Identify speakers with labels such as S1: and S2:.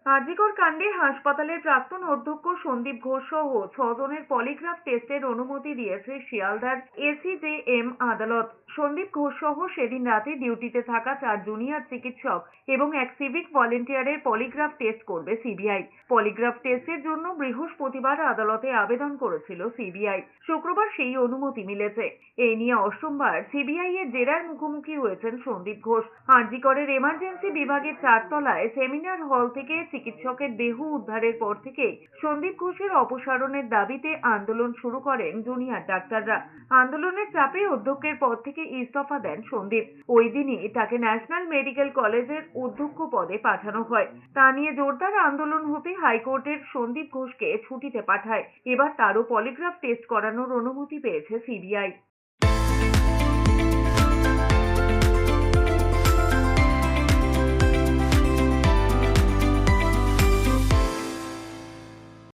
S1: আরজিকর কাণ্ডে হাসপাতালের প্রাক্তন অধ্যক্ষ সন্দীপ ঘোষ সহ 6 জনের পলিগ্রাফ টেস্টের অনুমতি দিয়েছে শিয়ালদার এসিজেএম আদালত। সন্দীপ ঘোষ সহ সেদিন রাতে ডিউটিতে থাকা 4 জুনিয়র চিকিৎসক এবং এক সিভিক ভলেন্টিয়ারের পলিগ্রাফ টেস্ট করবে সিবিআই। পলিগ্রাফ টেস্টের জন্য বৃহস্পতিবার আদালতে আবেদন করেছিল সিবিআই। শুক্রবার সেই অনুমতি মিলেছে। এই নিয়ে সোমবার সিবিআই এর জেরার মুখোমুখি হয়েছেন সন্দীপ ঘোষ। আরজিকরের এমার্জেন্সি বিভাগের 4 তলায় সেমিনার হল থেকে চিকিৎসকের দেহ উদ্ধারের পর থেকে সন্দীপ ঘোষের অপসারণের দাবিতে আন্দোলন শুরু করেন জুনিয়র ডাক্তাররা। আন্দোলনের চাপে অধ্যক্ষের পদ থেকে ইস্তফা দেন সন্দীপ। ওই দিনই তাকে ন্যাশনাল মেডিকেল কলেজের অধ্যক্ষ পদে পাঠানো হয়। তা নিয়ে জোরদার আন্দোলন হতে হাইকোর্টের সন্দীপ ঘোষকে ছুটিতে পাঠায়। এবার তারও পলিগ্রাফ টেস্ট করানোর অনুমতি পেয়েছে সিবিআই।